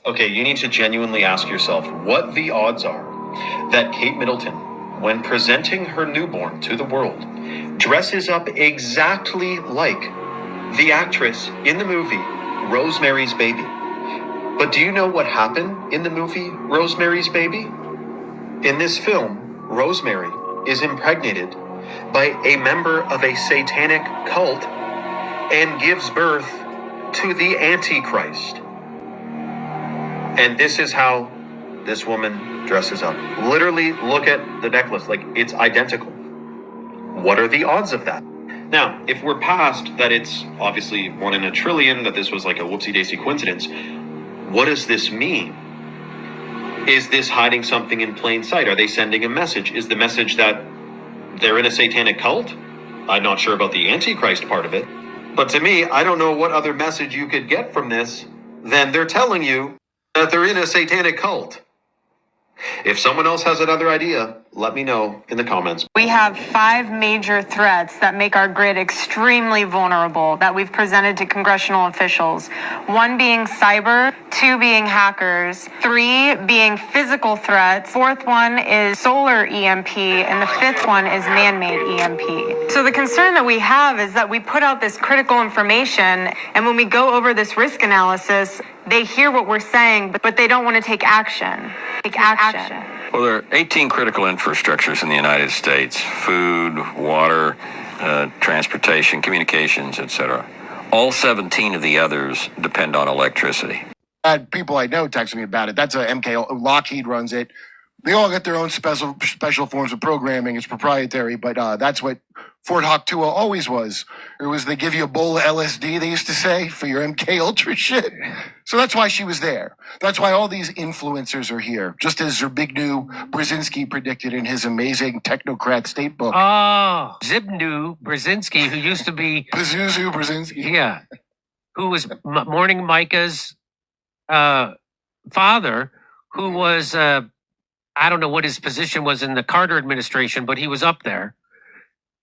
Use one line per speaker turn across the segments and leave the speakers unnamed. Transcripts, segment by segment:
Okay, you need to genuinely ask yourself what the odds are that Kate Middleton, when presenting her newborn to the world, dresses up exactly like the actress in the movie Rosemary's Baby. But do you know what happened in the movie Rosemary's Baby? In this film, Rosemary is impregnated by a member of a satanic cult and gives birth to the Antichrist. And this is how this woman dresses up. Literally, look at the necklace, like it's identical. What are the odds of that? Now, if we're past that it's obviously 1 in a trillion, that this was like a whoopsie-daisy coincidence, what does this mean? Is this hiding something in plain sight? Are they sending a message? Is the message that they're in a satanic cult? I'm not sure about the Antichrist part of it. But to me, I don't know what other message you could get from this than they're telling you that they're in a satanic cult. If someone else has another idea, let me know in the comments.
We have 5 major threats that make our grid extremely vulnerable that we've presented to congressional officials. 1 being cyber, 2 being hackers, 3 being physical threats, 4th one is solar EMP, and the 5th one is man-made EMP. So the concern that we have is that we put out this critical information, and when we go over this risk analysis, they hear what we're saying, but they don't want to take action.
Well, there are 18 critical infrastructures in the United States: food, water, transportation, communications, etc. All 17 of the others depend on electricity.
I had people I know text me about it. That's a MK. Lockheed runs it. They all get their own special forms of programming. It's proprietary, but that's what Fort Hawk 2 always was. It was they give you a bowl of LSD, they used to say, for your MK Ultra shit. So that's why she was there. That's why all these influencers are here, just as Zbigniew Brzezinski predicted in his amazing technocrat state book.
Oh, Zbigniew Brzezinski, who used to be...
Pazuzu Brzezinski.
Yeah, who was Morning Micah's father, who was... I don't know what his position was in the Carter administration, but he was up there.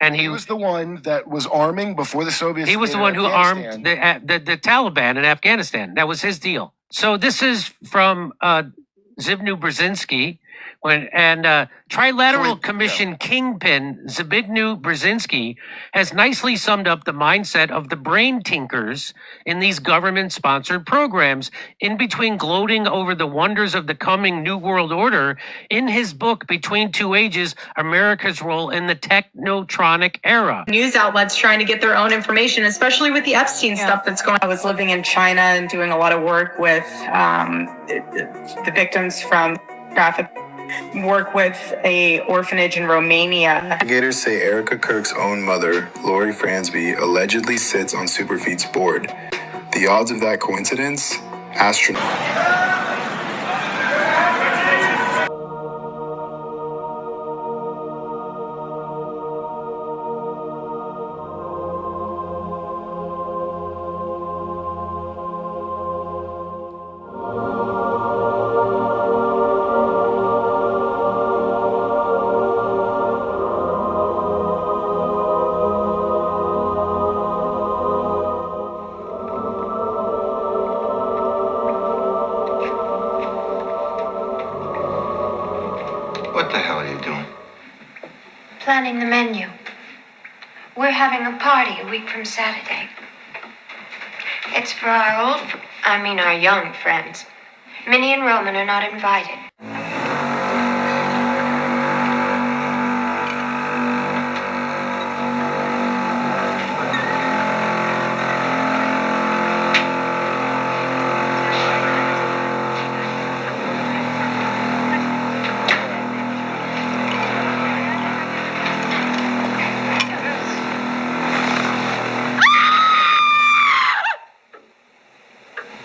And
he was the one that was arming before the Soviets.
He was the one who armed the Taliban in Afghanistan. That was his deal. So this is from Zbigniew Brzezinski. Trilateral Commission kingpin Zbigniew Brzezinski has nicely summed up the mindset of the brain tinkers in these government-sponsored programs, in between gloating over the wonders of the coming New World Order, in his book, Between Two Ages, America's Role in the Technotronic Era.
News outlets trying to get their own information, especially with the Epstein stuff that's going on. I was living in China and doing a lot of work with the victims from trafficking. Work with a orphanage in Romania.
Investigators say Erica Kirk's own mother, Lori Fransby, allegedly sits on Superfeed's board. The odds of that coincidence? Astronomical.
What the hell are you doing?
Planning the menu. We're having a party a week from Saturday. It's for our young friends. Minnie and Roman are not invited.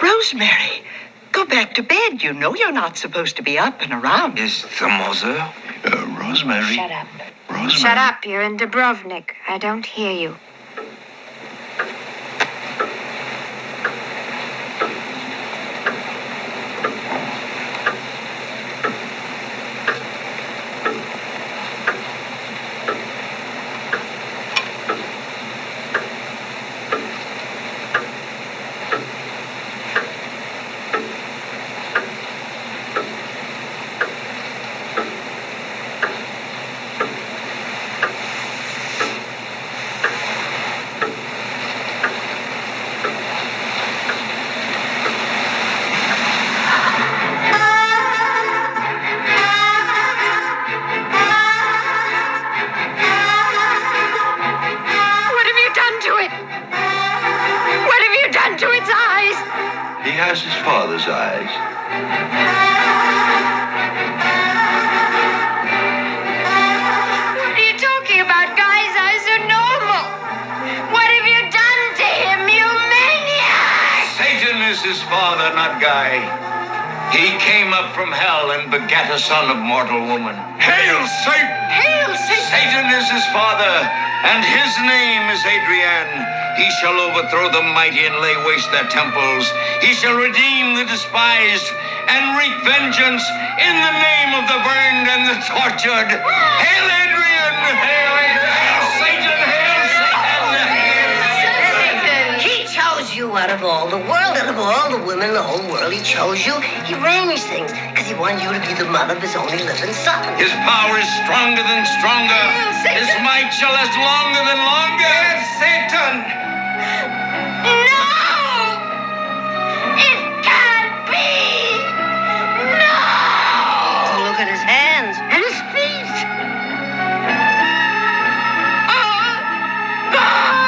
Rosemary, go back to bed. You know you're not supposed to be up and around.
Is the mother, Rosemary?
Shut up.
Rosemary?
Shut up, you're in Dubrovnik. I don't hear you.
those eyes.
What are you talking about? Guy's eyes are normal. What have you done to him, you maniac?
Satan is his father, not Guy. He came up from hell and begat a son of mortal woman. Hail, Satan!
Hail, Satan!
Satan is his father, and his name is Adrian. He shall overthrow the mighty and lay waste their temples. He shall redeem the despised and wreak vengeance in the name of the burned and the tortured. Hail, Adrian! Hail, Adrian! Hail, Satan! Hail, Satan!
He chose you out of all the world, out of all the women in the whole world. He chose you. He arranged things because he wanted you to be the mother of his only living son.
His power is stronger than stronger. His might shall last longer than longer. Satan!
No! It can't be! No!
Look at his hands and his feet.
Oh, God!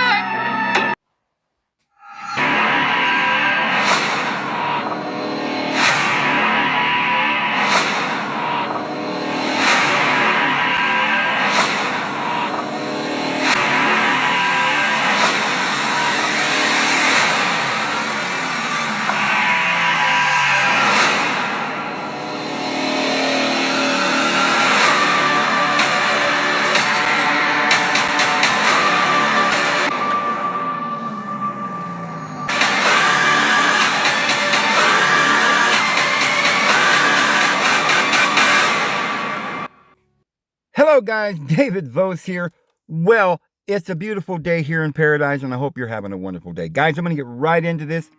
Hello guys, David Vos here. Well, it's a beautiful day here in paradise and I hope you're having a wonderful day. Guys, I'm going to get right into this.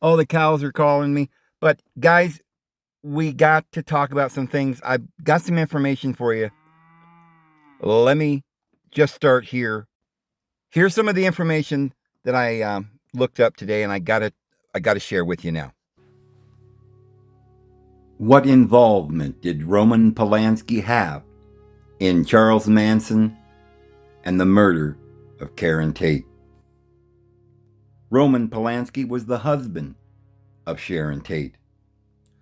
All the cows are calling me. But guys, we got to talk about some things. I've got some information for you. Let me just start here. Here's some of the information that I looked up today and I got to share with you now. What involvement did Roman Polanski have in Charles Manson and the murder of Karen Tate? Roman Polanski was the husband of Sharon Tate,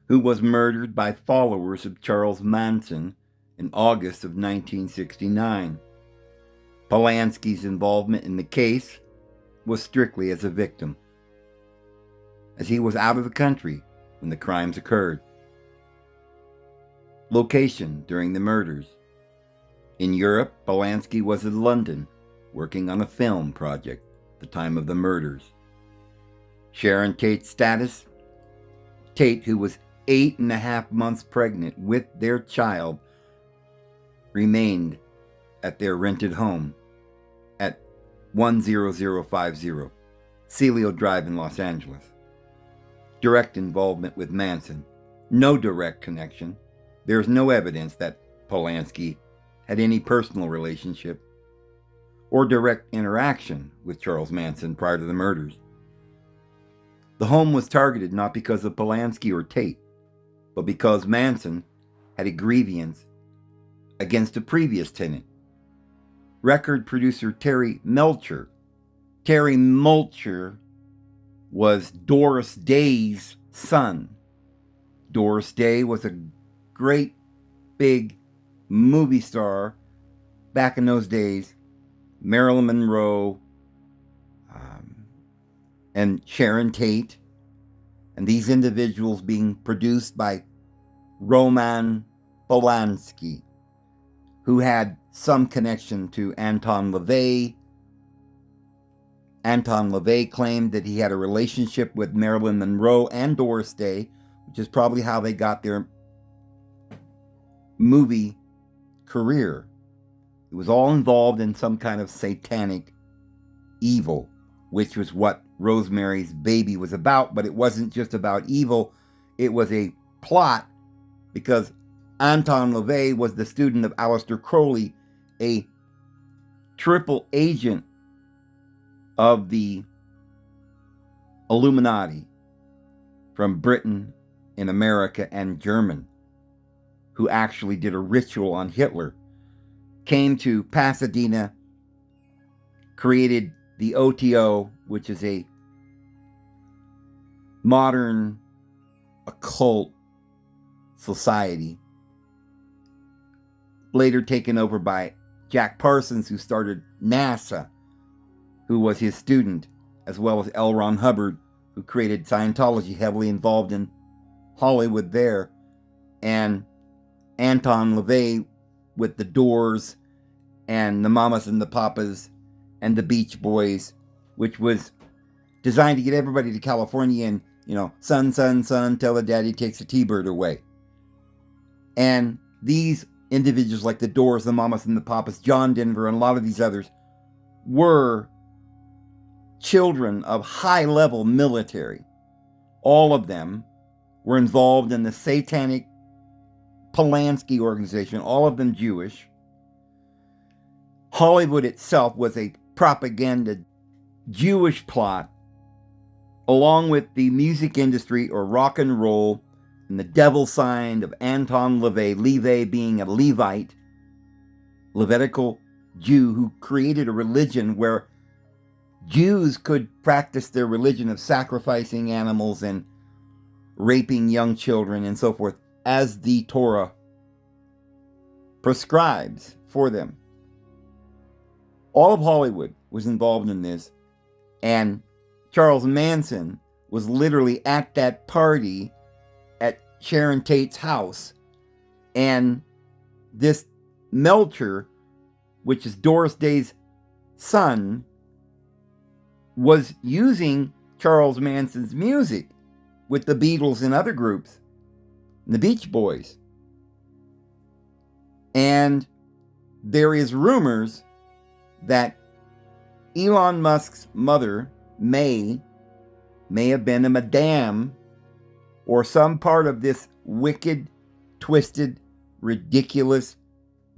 who was murdered by followers of Charles Manson in August of 1969. Polanski's involvement in the case was strictly as a victim, as he was out of the country when the crimes occurred. Location during the murders. In Europe, Polanski was in London, working on a film project at the time of the murders. Sharon Tate's status? Tate, who was 8.5 months pregnant with their child, remained at their rented home at 10050 Celio Drive in Los Angeles. Direct involvement with Manson. No direct connection. There's no evidence that Polanski had any personal relationship or direct interaction with Charles Manson prior to the murders. The home was targeted not because of Polanski or Tate, but because Manson had a grievance against a previous tenant, record producer Terry Melcher. Terry Melcher was Doris Day's son. Doris Day was a great big movie star back in those days. Marilyn Monroe and Sharon Tate, and these individuals being produced by Roman Polanski, who had some connection to Anton LaVey. Anton LaVey claimed that he had a relationship with Marilyn Monroe and Doris Day, which is probably how they got their movie career. It was all involved in some kind of satanic evil, which was what Rosemary's Baby was about. But it wasn't just about evil. It was a plot because Anton LaVey was the student of Aleister Crowley, a triple agent of the Illuminati from Britain and America and Germany, who actually did a ritual on Hitler, came to Pasadena, created the OTO, which is a modern occult society, later taken over by Jack Parsons, who started NASA, who was his student, as well as L. Ron Hubbard, who created Scientology, heavily involved in Hollywood there, and Anton LaVey with the Doors and the Mamas and the Papas and the Beach Boys, which was designed to get everybody to California and, son, son, son, tell the daddy takes a T-bird away. And these individuals like the Doors, the Mamas and the Papas, John Denver, and a lot of these others were children of high-level military. All of them were involved in the satanic Polanski organization, all of them Jewish. Hollywood itself was a propaganda Jewish plot, along with the music industry or rock and roll, and the devil sign of Anton LaVey, LaVey being a Levite, Levitical Jew who created a religion where Jews could practice their religion of sacrificing animals and raping young children and so forth, as the Torah prescribes for them. All of Hollywood was involved in this, and Charles Manson was literally at that party at Sharon Tate's house, and this Melcher, which is Doris Day's son, was using Charles Manson's music with the Beatles and other groups, and the Beach Boys. And there is rumors that Elon Musk's mother, May have been a madame or some part of this wicked, twisted, ridiculous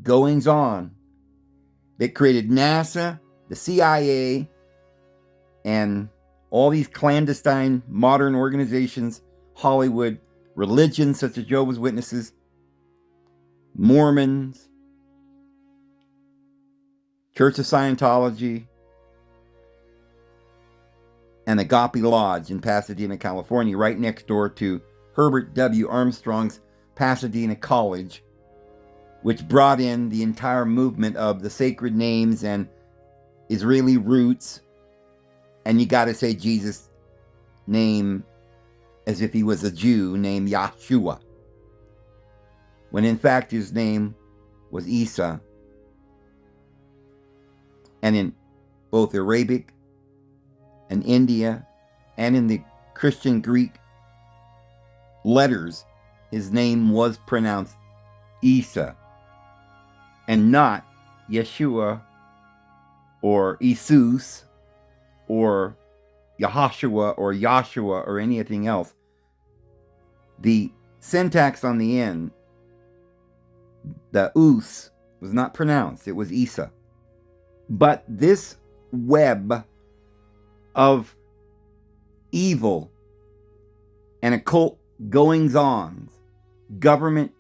goings-on that created NASA, the CIA, and all these clandestine modern organizations, Hollywood, religions such as Jehovah's Witnesses, Mormons, Church of Scientology, and Agape Lodge in Pasadena, California, right next door to Herbert W. Armstrong's Pasadena College, which brought in the entire movement of the sacred names and Israeli roots. And you got to say Jesus' name as if he was a Jew named Yahshua, when in fact his name was Isa. And in both Arabic and India and in the Christian Greek letters, his name was pronounced Isa and not Yeshua or Jesus or Yahashua or Yahshua or anything else. The syntax on the end, the us, was not pronounced. It was Isa. But this web of evil and occult goings-on, government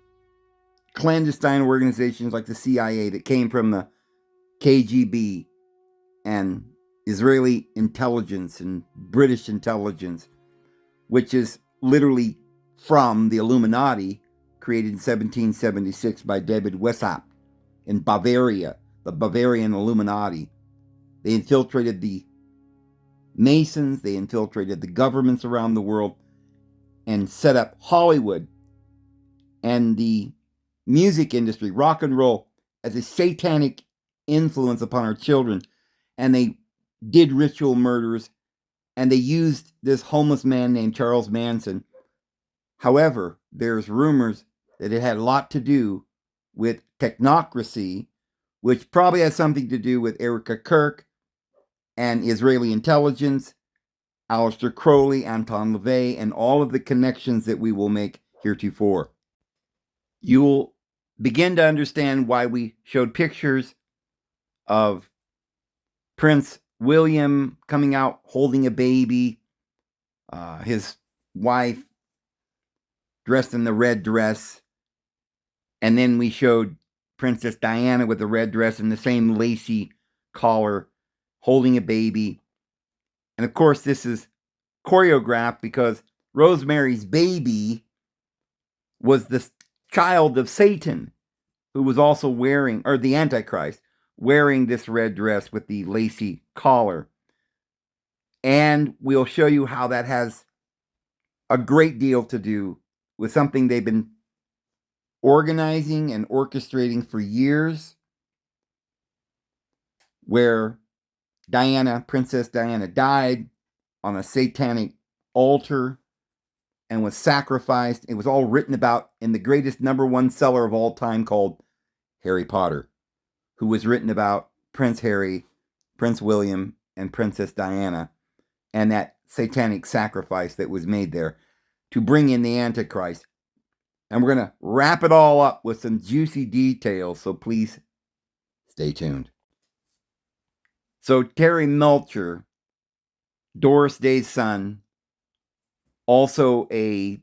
clandestine organizations like the CIA that came from the KGB and Israeli intelligence and British intelligence, which is literally from the Illuminati, created in 1776 by David Weishaupt in Bavaria, the Bavarian Illuminati. They infiltrated the Masons, they infiltrated the governments around the world, and set up Hollywood and the music industry, rock and roll, as a satanic influence upon our children. And they did ritual murders, and they used this homeless man named Charles Manson. However, there's rumors that it had a lot to do with technocracy, which probably has something to do with Erica Kirk and Israeli intelligence, Aleister Crowley, Anton LaVey, and all of the connections that we will make heretofore. You will begin to understand why we showed pictures of Prince William coming out holding a baby, his wife dressed in the red dress, and then we showed Princess Diana with the red dress and the same lacy collar holding a baby. And of course, this is choreographed because Rosemary's Baby was the child of Satan, who was also wearing, or the Antichrist, wearing this red dress with the lacy collar. And we'll show you how that has a great deal to do with something they've been organizing and orchestrating for years, where Princess Diana, died on a satanic altar and was sacrificed. It was all written about in the greatest #1 seller of all time called Harry Potter, who was written about Prince Harry, Prince William, and Princess Diana, and that satanic sacrifice that was made there to bring in the Antichrist. And we're going to wrap it all up with some juicy details, so please stay tuned. So Terry Melcher, Doris Day's son, also a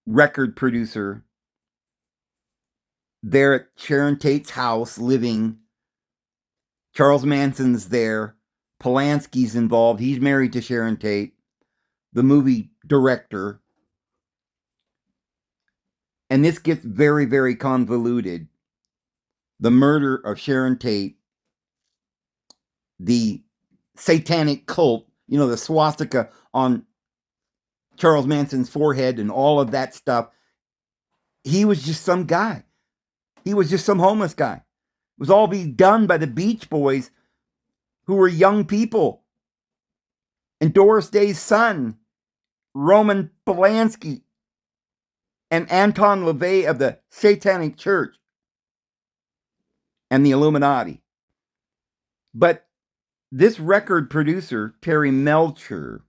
record producer, there at Sharon Tate's house living. Charles Manson's there. Polanski's involved. He's married to Sharon Tate, the movie director. And this gets very, very convoluted. The murder of Sharon Tate, the satanic cult, the swastika on Charles Manson's forehead and all of that stuff. He was just some guy. He was just some homeless guy. It was all being done by the Beach Boys, who were young people. And Doris Day's son, Roman Polanski, and Anton LaVey of the Satanic Church and the Illuminati. But this record producer, Terry Melcher,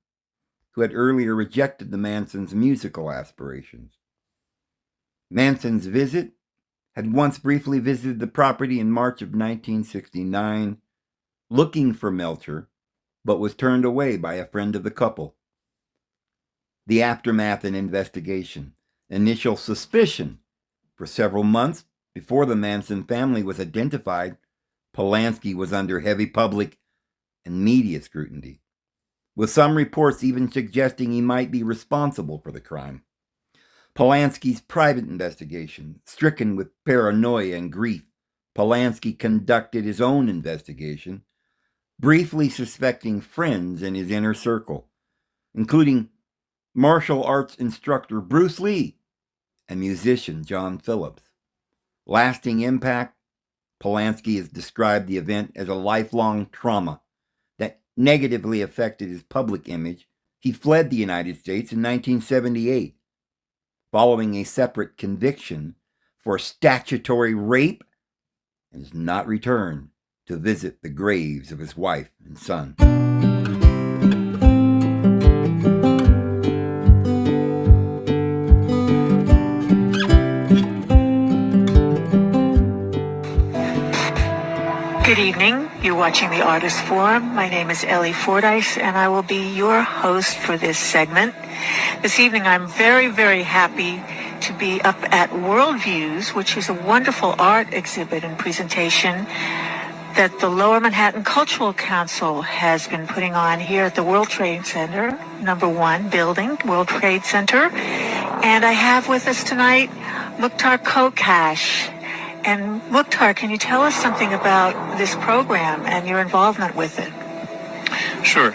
who had earlier rejected the Mansons' musical aspirations. Manson's visit had once briefly visited the property in March of 1969, looking for Melcher, but was turned away by a friend of the couple. The aftermath and investigation. Initial suspicion. For several months before the Manson family was identified, Polanski was under heavy public and media scrutiny, with some reports even suggesting he might be responsible for the crime. Polanski's private investigation, stricken with paranoia and grief, Polanski conducted his own investigation, briefly suspecting friends in his inner circle, including martial arts instructor Bruce Lee and musician John Phillips. Lasting impact, Polanski has described the event as a lifelong trauma that negatively affected his public image. He fled the United States in 1978, following a separate conviction for statutory rape, and has not returned to visit the graves of his wife and son.
Good evening. You're watching the Artist Forum. My name is Ellie Fordyce, and I will be your host for this segment. This evening, I'm very, very happy to be up at Worldviews, which is a wonderful art exhibit and presentation that the Lower Manhattan Cultural Council has been putting on here at the World Trade Center, #1 building, World Trade Center. And I have with us tonight Mukhtar Kokash. And Mukhtar, can you tell us something about this program and your involvement with it?
Sure.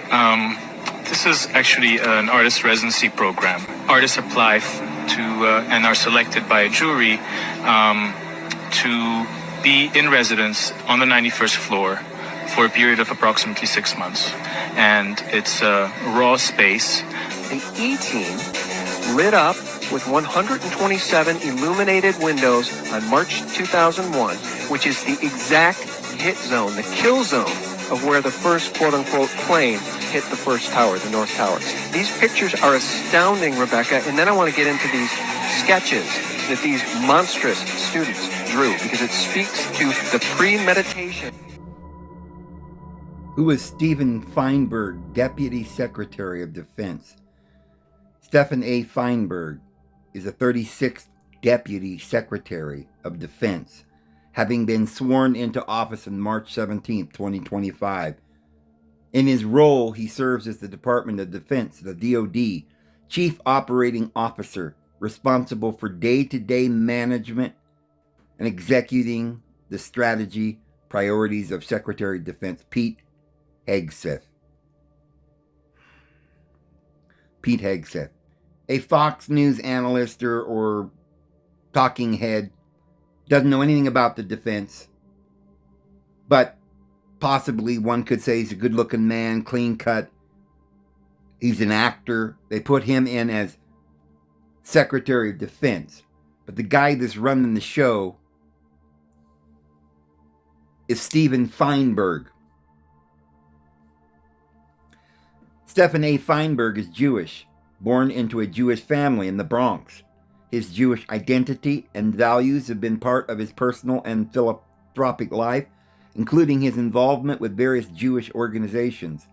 This is actually an artist residency program. Artists apply to and are selected by a jury to be in residence on the 91st floor for a period of approximately 6 months. And it's a raw space.
The E-Team lit up with 127 illuminated windows on March 2001, which is the exact hit zone, the kill zone of where the first quote-unquote plane hit the first tower, the North Tower. These pictures are astounding, Rebecca, and then I want to get into these sketches that these monstrous students drew, because it speaks to the premeditation.
Who is Stephen Feinberg, Deputy Secretary of Defense? Stephen A. Feinberg is the 36th Deputy Secretary of Defense, having been sworn into office on March 17, 2025. In his role, he serves as the Department of Defense, the DoD, chief operating officer responsible for day-to-day management and executing the strategy priorities of Secretary of Defense Pete Hegseth. Pete Hegseth, a Fox News analyst or talking head, doesn't know anything about the defense, but possibly one could say he's a good-looking man, clean-cut. He's an actor. They put him in as Secretary of Defense. But the guy that's running the show is Steven Feinberg. Stephen A. Feinberg is Jewish, born into a Jewish family in the Bronx. His Jewish identity and values have been part of his personal and philanthropic life, including his involvement with various Jewish organizations,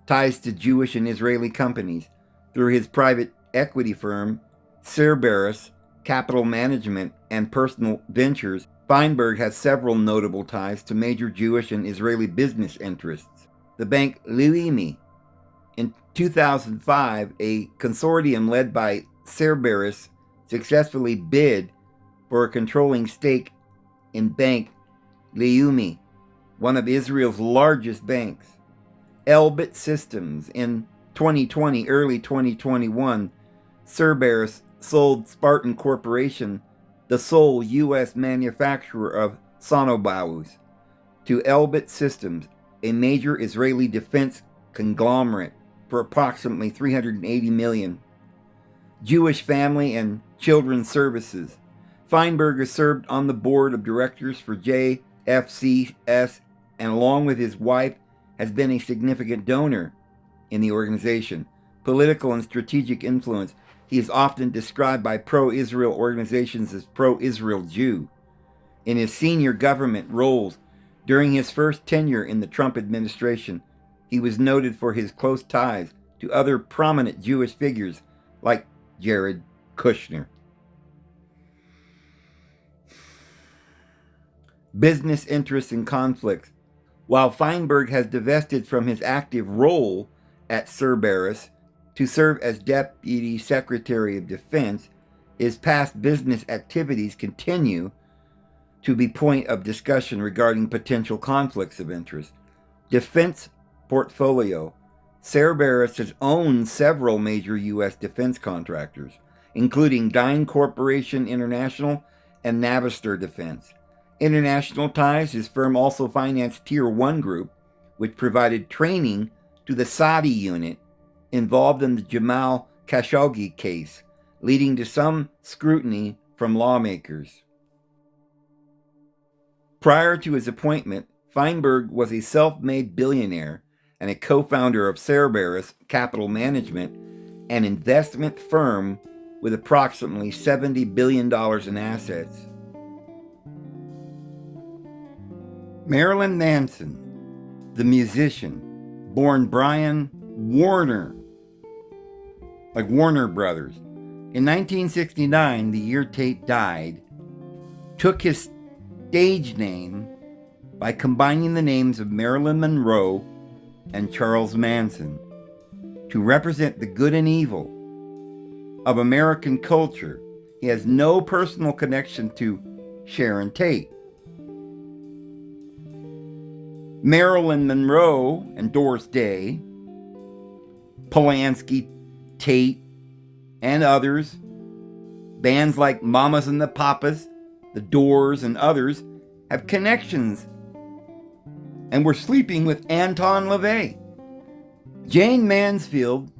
ties to Jewish and Israeli companies. Through his private equity firm, Cerberus Capital Management, and personal ventures, Feinberg has several notable ties to major Jewish and Israeli business interests. The bank Leumi. In 2005, a consortium led by Cerberus successfully bid for a controlling stake in Bank Leumi, one of Israel's largest banks. Elbit Systems. In 2020, early 2021, Cerberus sold Spartan Corporation, the sole U.S. manufacturer of sonobuoys, to Elbit Systems, a major Israeli defense conglomerate, for approximately $380 million. Jewish Family and Children's Services. Feinberg has served on the board of directors for JFCS and, along with his wife, has been a significant donor in the organization. Political and strategic influence. He is often described by pro-Israel organizations as pro-Israel Jew. In his senior government roles during his first tenure in the Trump administration, he was noted for his close ties to other prominent Jewish figures like Jared Kushner. Business interests and conflicts. While Feinberg has divested from his active role at Cerberus to serve as Deputy Secretary of Defense, his past business activities continue to be point of discussion regarding potential conflicts of interest. Defense portfolio. Cerberus has owned several major U.S. defense contractors, including Dine Corporation International and Navistar Defense. International ties, his firm also financed Tier 1 Group, which provided training to the Saudi unit involved in the Jamal Khashoggi case, leading to some scrutiny from lawmakers. Prior to his appointment, Feinberg was a self-made billionaire and a co-founder of Cerberus Capital Management, an investment firm with approximately $70 billion in assets. Marilyn Manson, the musician, born Brian Warner, like Warner Brothers. In 1969, the year Tate died, took his stage name by combining the names of Marilyn Monroe and Charles Manson to represent the good and evil of American culture. He has no personal connection to Sharon Tate. Marilyn Monroe and Doris Day, Polanski, Tate, and others, bands like Mamas and the Papas, The Doors, and others, have connections and were sleeping with Anton LaVey. Jane Mansfield,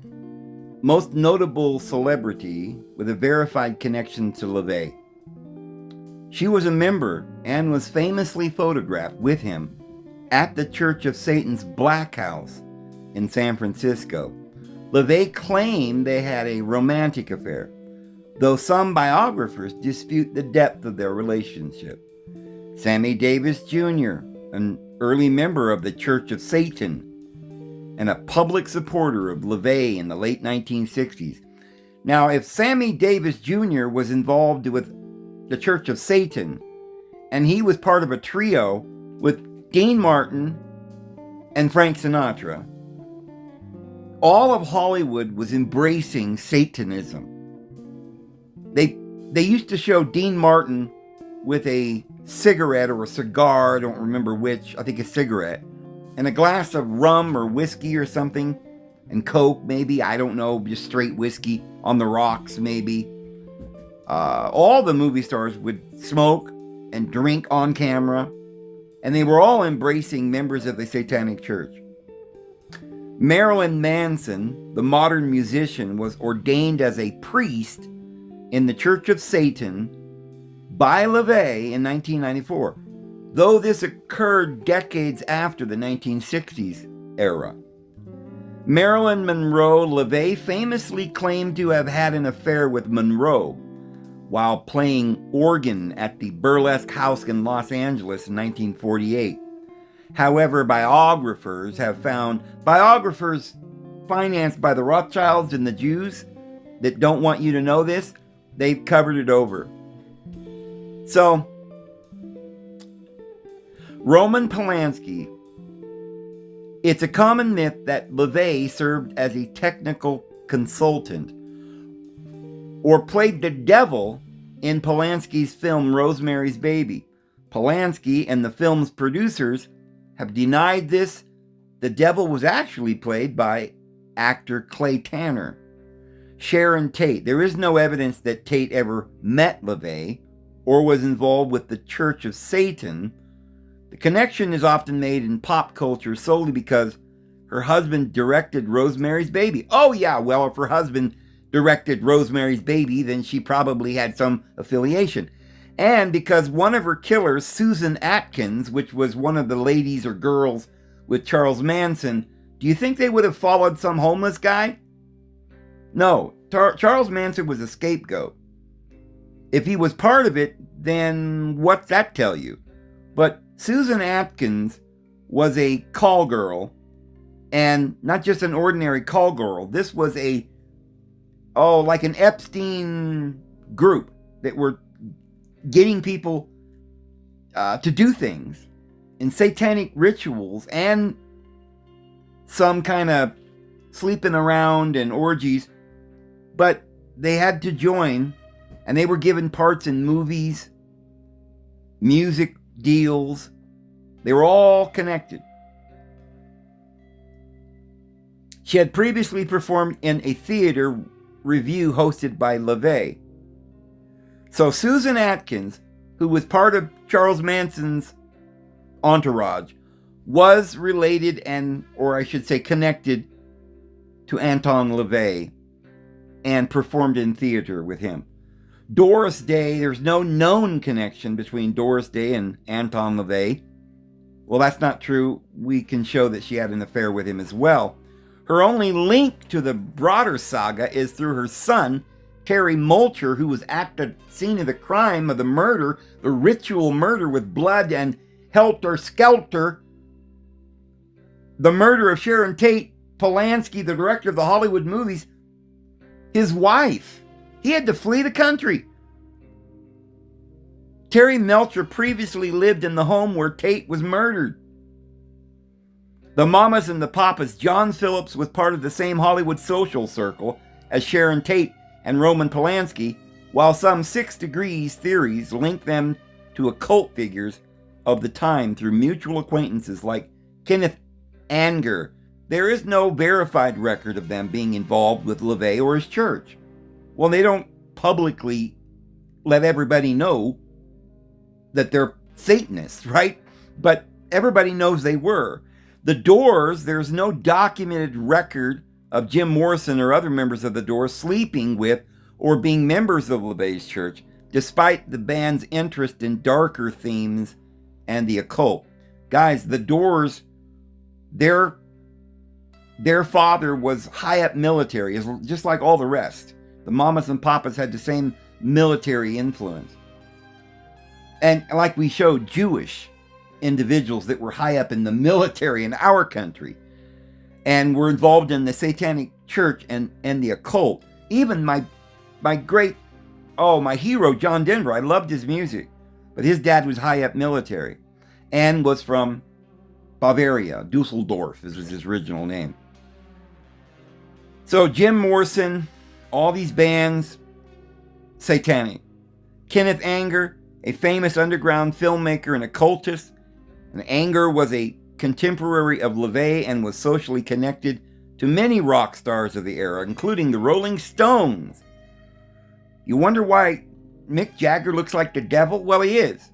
most notable celebrity with a verified connection to LaVey. She was a member and was famously photographed with him at the Church of Satan's Black House in San Francisco. LaVey claimed they had a romantic affair, though some biographers dispute the depth of their relationship. Sammy Davis Jr., an early member of the Church of Satan and a public supporter of LaVey in the late 1960s. Now, if Sammy Davis Jr. was involved with the Church of Satan and he was part of a trio with Dean Martin and Frank Sinatra, all of Hollywood was embracing Satanism. They used to show Dean Martin with a cigarette or a cigar, I don't remember which, I think a cigarette, and a glass of rum or whiskey or something, and Coke maybe, I don't know, just straight whiskey on the rocks maybe. All the movie stars would smoke and drink on camera, and they were all embracing members of the Satanic Church. Marilyn Manson, the modern musician, was ordained as a priest in the Church of Satan by LaVey in 1994, though this occurred decades after the 1960s era. Marilyn Monroe, LaVey famously claimed to have had an affair with Monroe while playing organ at the Burlesque House in Los Angeles in 1948. However, biographers financed by the Rothschilds and the Jews that don't want you to know this, they've covered it over. So, Roman Polanski, it's a common myth that LaVey served as a technical consultant or played the devil in Polanski's film Rosemary's Baby. Polanski and the film's producers have denied this. The devil was actually played by actor Clay Tanner. Sharon Tate. There is no evidence that Tate ever met LaVey or was involved with the Church of Satan. The connection is often made in pop culture solely because her husband directed Rosemary's Baby. Oh yeah, well, if her husband directed Rosemary's Baby, then she probably had some affiliation. And because one of her killers, Susan Atkins, which was one of the ladies or girls with Charles Manson, do you think they would have followed some homeless guy? No, Charles Manson was a scapegoat. If he was part of it, then what's that tell you? But Susan Atkins was a call girl, and not just an ordinary call girl. This was like an Epstein group that were getting people to do things in satanic rituals and some kind of sleeping around and orgies. But they had to join, and they were given parts in movies, music deals. They were all connected. She had previously performed in a theater review hosted by LaVey. So Susan Atkins, who was part of Charles Manson's entourage, was related or I should say connected to Anton LaVey and performed in theater with him. Doris Day, there's no known connection between Doris Day and Anton LaVey. Well, that's not true. We can show that she had an affair with him as well. Her only link to the broader saga is through her son, Terry Mulcher, who was at the scene of the crime of the murder, the ritual murder with blood and helter-skelter, the murder of Sharon Tate. Polanski, the director of the Hollywood movies, his wife. He had to flee the country. Terry Melcher previously lived in the home where Tate was murdered. The Mamas and the Papas, John Phillips was part of the same Hollywood social circle as Sharon Tate and Roman Polanski, while some 6 Degrees theories link them to occult figures of the time through mutual acquaintances like Kenneth Anger. There is no verified record of them being involved with LaVey or his church. Well, they don't publicly let everybody know that they're Satanists, right? But everybody knows they were. The Doors, there's no documented record of Jim Morrison or other members of the Doors sleeping with or being members of LaVey's church, despite the band's interest in darker themes and the occult. Guys, the Doors, their father was high up military, just like all the rest. The Mamas and Papas had the same military influence. And like we showed, Jewish individuals that were high up in the military in our country and were involved in the Satanic Church and the occult. Even my hero, John Denver, I loved his music, but his dad was high up military and was from Bavaria. Dusseldorf is his original name. So Jim Morrison, all these bands, satanic. Kenneth Anger, a famous underground filmmaker and occultist. And Anger was a contemporary of LaVey and was socially connected to many rock stars of the era, including the Rolling Stones. You wonder why Mick Jagger looks like the devil? Well, he is.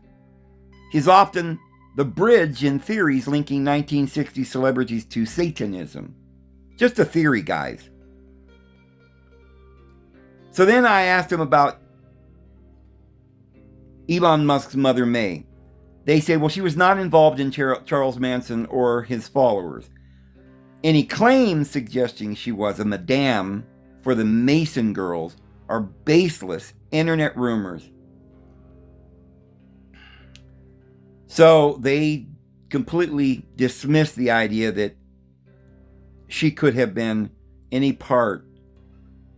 He's often the bridge in theories linking 1960s celebrities to Satanism. Just a theory, guys. So then I asked him about Elon Musk's mother, May. They say, well, she was not involved in Charles Manson or his followers. Any claims suggesting she was a madame for the Mason girls are baseless internet rumors. So they completely dismiss the idea that she could have been any part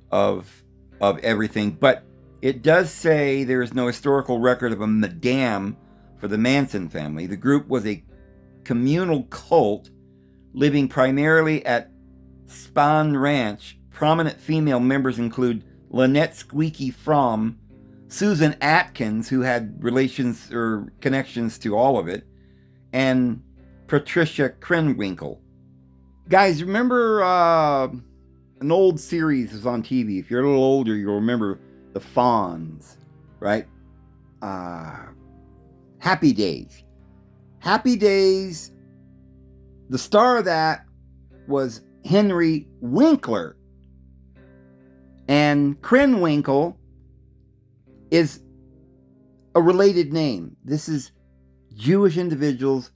of everything. But it does say there is no historical record of a madame for the Manson family. The group was a communal cult living primarily at Spahn Ranch. Prominent female members include Lynette Squeaky Fromm, Susan Atkins, who had relations or connections to all of it, and Patricia Krenwinkel. Guys, remember an old series was on TV. If you're a little older, you'll remember the Fonz, right? Happy Days. Happy Days, the star of that was Henry Winkler. And Krenwinkel is a related name. This is Jewish individuals.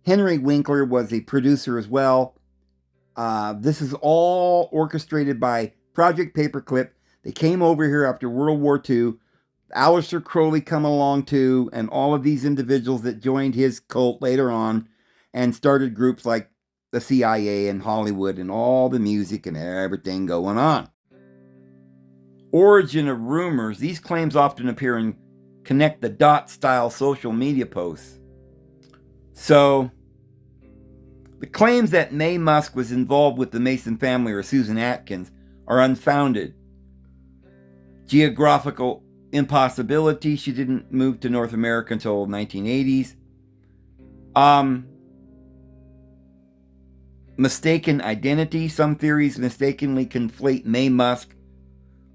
Henry Winkler was a producer as well. This is all orchestrated by Project Paperclip. They came over here after World War II. Aleister Crowley come along too, and all of these individuals that joined his cult later on and started groups like the CIA and Hollywood and all the music and everything going on. Origin of rumors. These claims often appear in connect the dot style social media posts. So, the claims that Mae Musk was involved with the Mason family or Susan Atkins are unfounded. Geographical impossibility. She didn't move to North America until 1980s. Mistaken identity. Some theories mistakenly conflate Mae Musk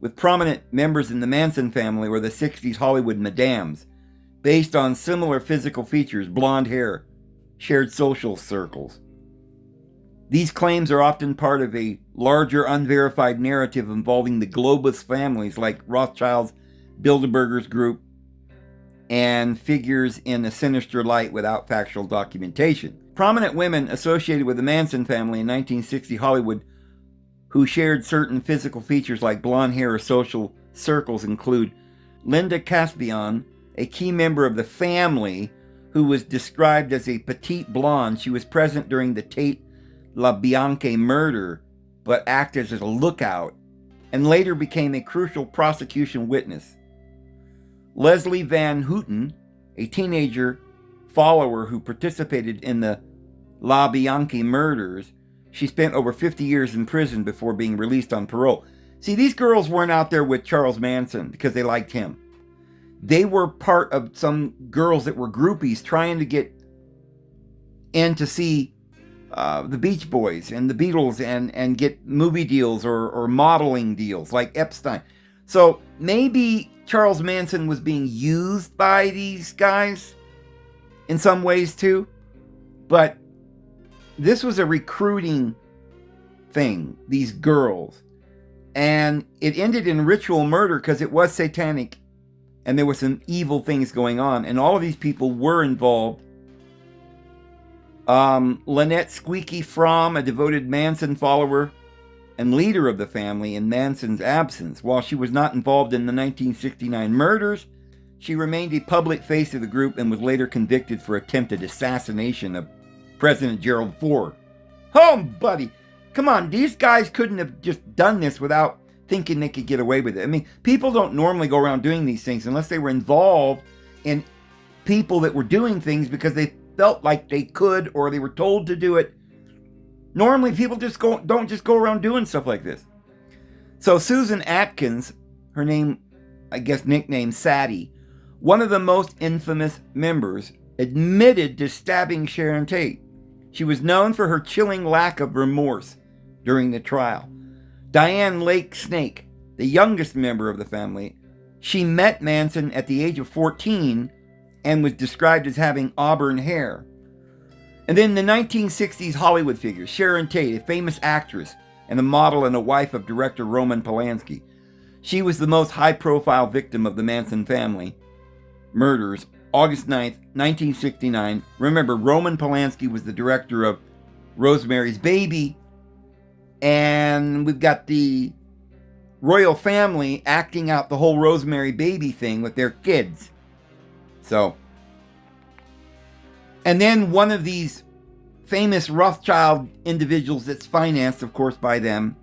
with prominent members in the Manson family or the 60s Hollywood madames, based on similar physical features, blonde hair, shared social circles. These claims are often part of a larger unverified narrative involving the globus families like Rothschild's Bilderberger's group and figures in a sinister light without factual documentation. Prominent women associated with the Manson family in 1960 Hollywood who shared certain physical features like blonde hair or social circles include Linda Caspian, a key member of the family who was described as a petite blonde. She was present during the Tate LaBianca murder, but acted as a lookout, and later became a crucial prosecution witness. Leslie Van Houten, a teenager follower who participated in the LaBianca murders, she spent over 50 years in prison before being released on parole. See, these girls weren't out there with Charles Manson because they liked him. They were part of some girls that were groupies trying to get in to see the Beach Boys and the Beatles and get movie deals or modeling deals like Epstein. So maybe Charles Manson was being used by these guys in some ways too. But this was a recruiting thing, these girls. And it ended in ritual murder because it was satanic and there were some evil things going on. And all of these people were involved. Lynette Squeaky Fromm, a devoted Manson follower and leader of the family in Manson's absence. While she was not involved in the 1969 murders, she remained a public face of the group and was later convicted for attempted assassination of President Gerald Ford. Oh, buddy, come on, these guys couldn't have just done this without thinking they could get away with it. I mean, people don't normally go around doing these things unless they were involved in people that were doing things because they felt like they could or they were told to do it. Normally, people don't just go around doing stuff like this. So Susan Atkins, her name, I guess nicknamed Sadie, one of the most infamous members, admitted to stabbing Sharon Tate. She was known for her chilling lack of remorse during the trial. Diane Lake Snake, the youngest member of the family, she met Manson at the age of 14 and was described as having auburn hair. And then the 1960s Hollywood figure, Sharon Tate, a famous actress and a model and a wife of director Roman Polanski. She was the most high-profile victim of the Manson family murders, August 9th, 1969. Remember, Roman Polanski was the director of Rosemary's Baby, and we've got the royal family acting out the whole Rosemary Baby thing with their kids. So, and then one of these famous Rothschild individuals that's financed, of course, by them,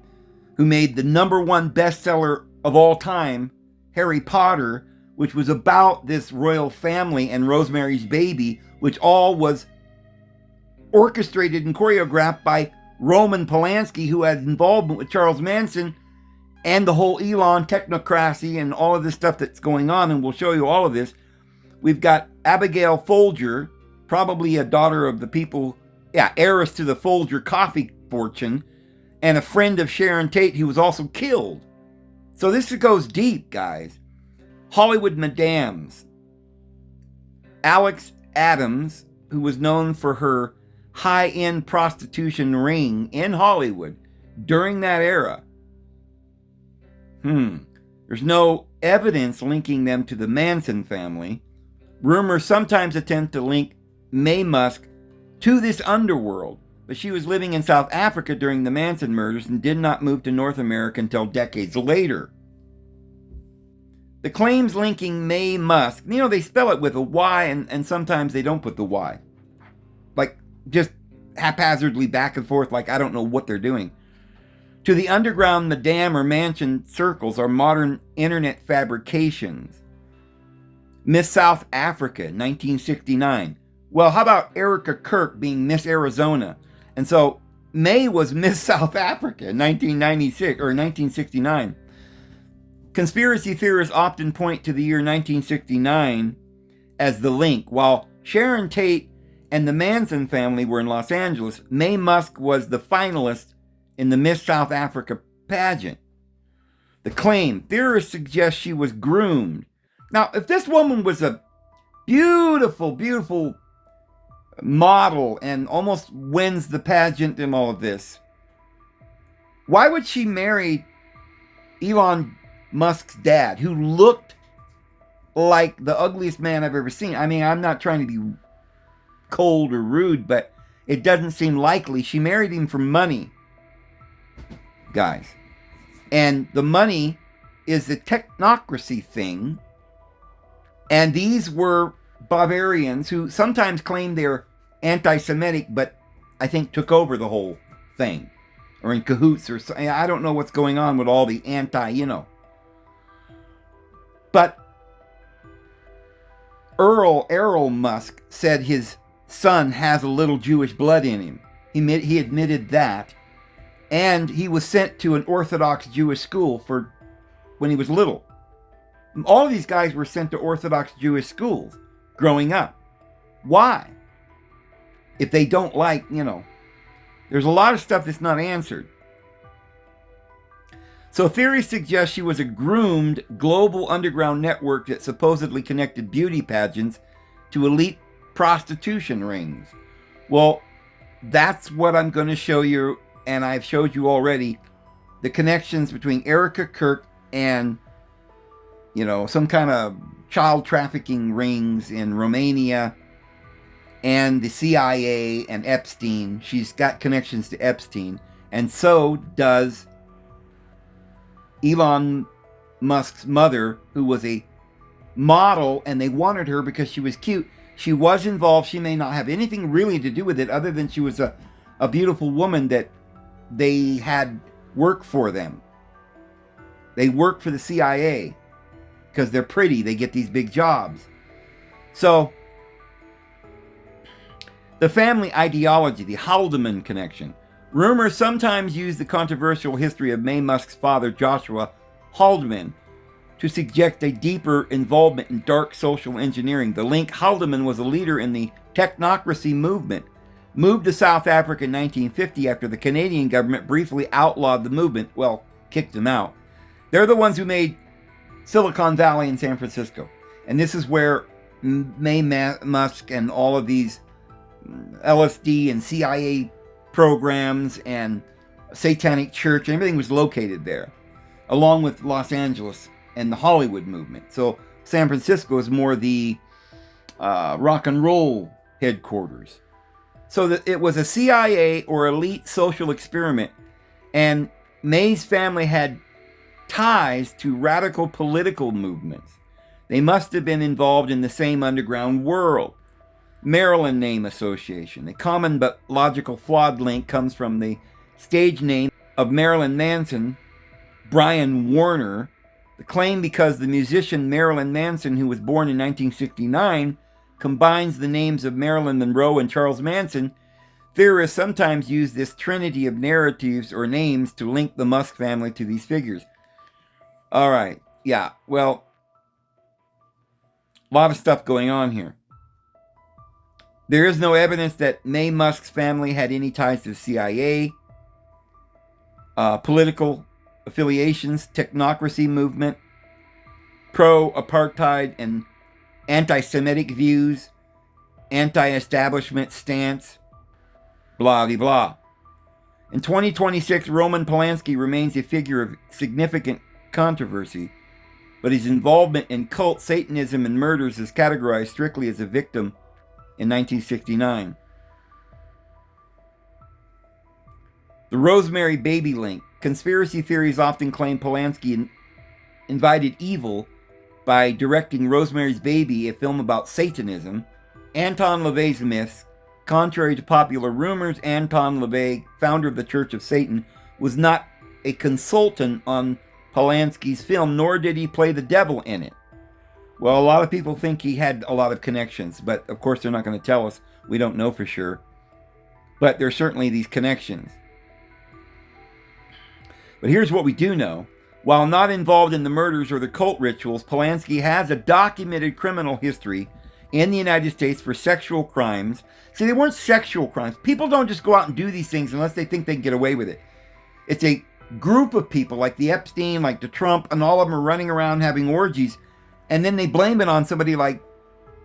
who made the #1 bestseller of all time, Harry Potter, which was about this royal family and Rosemary's Baby, which all was orchestrated and choreographed by Roman Polanski, who had involvement with Charles Manson and the whole Elon technocracy and all of this stuff that's going on, and we'll show you all of this. We've got Abigail Folger, probably a daughter of the people, heiress to the Folger coffee fortune, and a friend of Sharon Tate who was also killed. So this goes deep, guys. Hollywood Madams. Alex Adams, who was known for her high-end prostitution ring in Hollywood during that era. There's no evidence linking them to the Manson family. Rumors sometimes attempt to link Mae Musk to this underworld, but she was living in South Africa during the Manson murders and did not move to North America until decades later. The claims linking Mae Musk, they spell it with a Y and sometimes they don't put the Y. Like, just haphazardly back and forth, like I don't know what they're doing. To the underground Madame or Mansion circles are modern internet fabrications. Miss South Africa, 1969. Well, how about Erica Kirk being Miss Arizona? And so May was Miss South Africa, 1996 or 1969. Conspiracy theorists often point to the year 1969 as the link. While Sharon Tate and the Manson family were in Los Angeles, Mae Musk was the finalist in the Miss South Africa pageant. The claim, theorists suggest she was groomed. Now, if this woman was a beautiful, beautiful model and almost wins the pageant and all of this, why would she marry Elon Musk's dad, who looked like the ugliest man I've ever seen? I mean, I'm not trying to be cold or rude, but it doesn't seem likely. She married him for money, guys. And the money is the technocracy thing. And these were Bavarians who sometimes claim they're anti-Semitic, but I think took over the whole thing. Or in cahoots or something. I don't know what's going on with all the But Errol Musk said his son has a little Jewish blood in him. He admitted that. And he was sent to an Orthodox Jewish school when he was little. All of these guys were sent to Orthodox Jewish schools growing up. Why? If they don't there's a lot of stuff that's not answered. So theories suggest she was a groomed global underground network that supposedly connected beauty pageants to elite prostitution rings. Well, that's what I'm going to show you, and I've showed you already, the connections between Erica Kirk and some kind of child trafficking rings in Romania and the CIA and Epstein. She's got connections to Epstein. And so does Elon Musk's mother, who was a model, and they wanted her because she was cute. She was involved. She may not have anything really to do with it other than she was a beautiful woman that they had work for them. They work for the CIA. Because they're pretty, they get these big jobs. So, the family ideology, the Haldeman connection. Rumors sometimes use the controversial history of May Musk's father, Joshua Haldeman, to suggest a deeper involvement in dark social engineering. The link: Haldeman was a leader in the technocracy movement, moved to South Africa in 1950 after the Canadian government briefly outlawed the movement, well, kicked them out. They're the ones who made Silicon Valley in San Francisco. And this is where May Musk and all of these LSD and CIA programs and Satanic Church and everything was located there, along with Los Angeles and the Hollywood movement. So San Francisco is more the rock and roll headquarters. So that it was a CIA or elite social experiment, and May's family had ties to radical political movements. They must have been involved in the same underground world. Maryland name association. A common but logical flawed link comes from the stage name of Marilyn Manson, Brian Warner. The claim because the musician Marilyn Manson, who was born in 1969, combines the names of Marilyn Monroe and Charles Manson. Theorists sometimes use this trinity of narratives or names to link the Musk family to these figures. All right, yeah, well, a lot of stuff going on here. There is no evidence that May Musk's family had any ties to the CIA, political affiliations, technocracy movement, pro-apartheid and anti-Semitic views, anti-establishment stance, blah, blah, blah. In 2026, Roman Polanski remains a figure of significant controversy, but his involvement in cult, Satanism, and murders is categorized strictly as a victim in 1969. The Rosemary Baby link. Conspiracy theories often claim Polanski invited evil by directing Rosemary's Baby, a film about Satanism. Anton LaVey's myths. Contrary to popular rumors, Anton LaVey, founder of the Church of Satan, was not a consultant on Polanski's film, nor did he play the devil in it. Well, a lot of people think he had a lot of connections, but of course they're not going to tell us. We don't know for sure. But there's certainly these connections. But here's what we do know. While not involved in the murders or the cult rituals, Polanski has a documented criminal history in the United States for sexual crimes. See, they weren't sexual crimes. People don't just go out and do these things unless they think they can get away with it. It's a group of people like the Epstein, like the Trump, and all of them are running around having orgies, and then they blame it on somebody like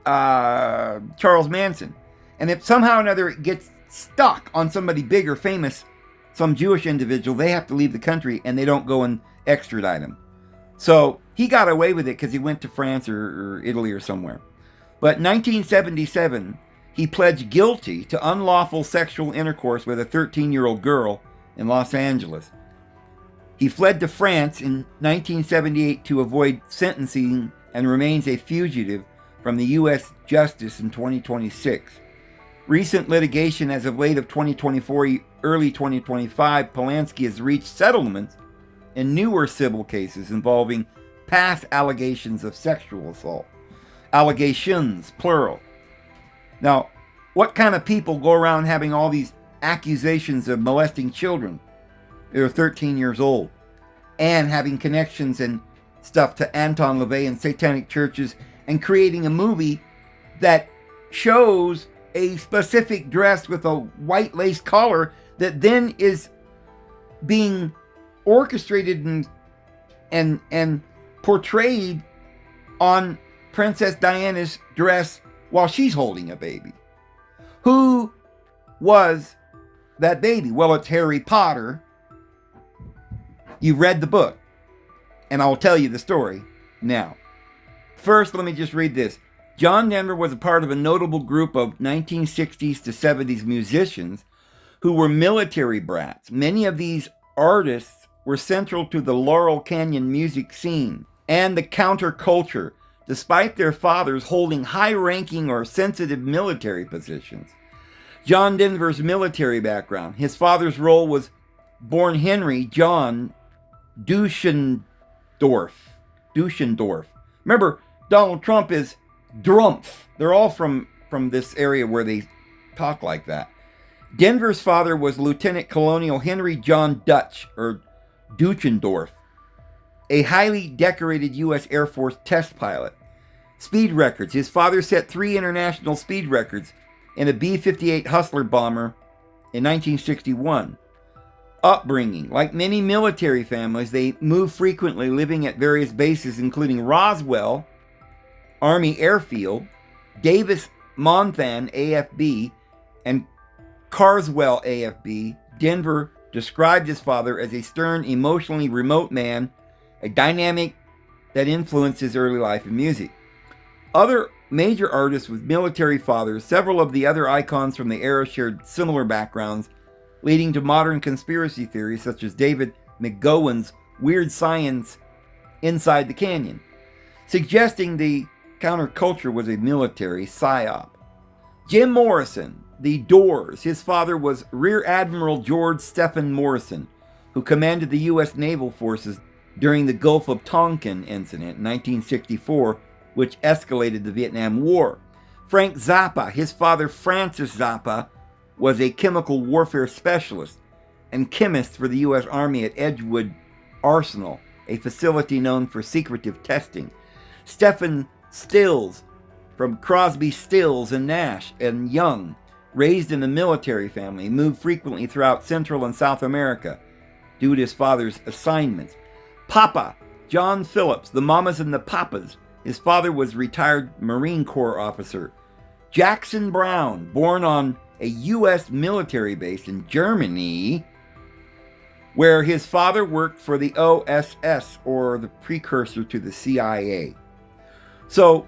Charles Manson. And if somehow or another it gets stuck on somebody big or famous, some Jewish individual, they have to leave the country and they don't go and extradite him. So he got away with it because he went to France or Italy or somewhere. But in 1977, he pledged guilty to unlawful sexual intercourse with a 13-year-old girl in Los Angeles. He fled to France in 1978 to avoid sentencing and remains a fugitive from the U.S. justice in 2026. Recent litigation as of late of 2024, early 2025, Polanski has reached settlements in newer civil cases involving past allegations of sexual assault. Allegations, plural. Now, what kind of people go around having all these accusations of molesting children? They're 13 years old. And having connections and stuff to Anton LaVey and satanic churches, and creating a movie that shows a specific dress with a white lace collar that then is being orchestrated and portrayed on Princess Diana's dress while she's holding a baby. Who was that baby? Well, it's Harry Potter. You read the book, and I'll tell you the story now. First, let me just read this. John Denver was a part of a notable group of 1960s to 70s musicians who were military brats. Many of these artists were central to the Laurel Canyon music scene and the counterculture, despite their fathers holding high-ranking or sensitive military positions. John Denver's military background. His father's role was born Henry John Duschendorf. Remember, Donald Trump is Drumpf. They're all from this area where they talk like that. Denver's father was Lieutenant Colonial Henry John Dutch, or Duchendorf, a highly decorated U.S. Air Force test pilot. Speed records. His father set 3 international speed records in a B-58 Hustler bomber in 1961. Upbringing. Like many military families, they moved frequently, living at various bases, including Roswell Army Airfield, Davis-Monthan AFB, and Carswell AFB. Denver described his father as a stern, emotionally remote man, a dynamic that influenced his early life in music. Other major artists with military fathers, several of the other icons from the era shared similar backgrounds, leading to modern conspiracy theories such as David McGowan's Weird Science Inside the Canyon, suggesting the counterculture was a military psyop. Jim Morrison, The Doors. His father was Rear Admiral George Stephen Morrison, who commanded the U.S. naval forces during the Gulf of Tonkin incident in 1964, which escalated the Vietnam War. Frank Zappa. His father, Francis Zappa, was a chemical warfare specialist and chemist for the U.S. Army at Edgewood Arsenal, a facility known for secretive testing. Stephen Stills, from Crosby, Stills and Nash and Young, raised in a military family, moved frequently throughout Central and South America due to his father's assignments. Papa, John Phillips, the Mamas and the Papas. His father was retired Marine Corps officer. Jackson Brown, born on a U.S. military base in Germany, where his father worked for the OSS, or the precursor to the CIA. So,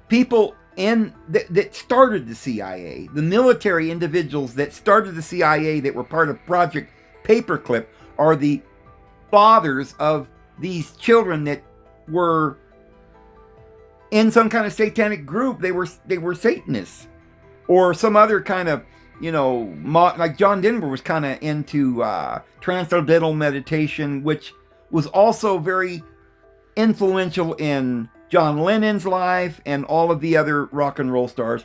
people that started the CIA, the military individuals that started the CIA that were part of Project Paperclip, are the fathers of these children that were in some kind of satanic group. They were Satanists, or some other kind of, like John Denver was kind of into transcendental meditation, which was also very influential in John Lennon's life and all of the other rock and roll stars.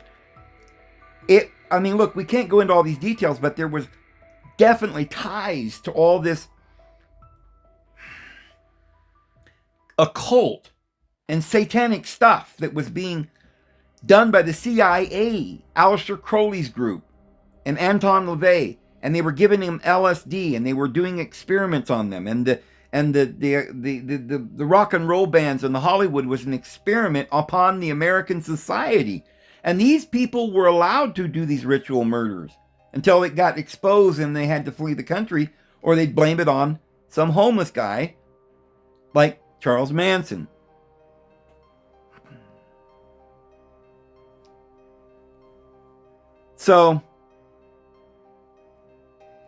Look, we can't go into all these details, but there was definitely ties to all this occult and satanic stuff that was being done by the CIA, Aleister Crowley's group, and Anton LaVey, and they were giving him LSD, and they were doing experiments on them, and the rock and roll bands in the Hollywood was an experiment upon the American society, and these people were allowed to do these ritual murders until it got exposed and they had to flee the country, or they'd blame it on some homeless guy like Charles Manson. So,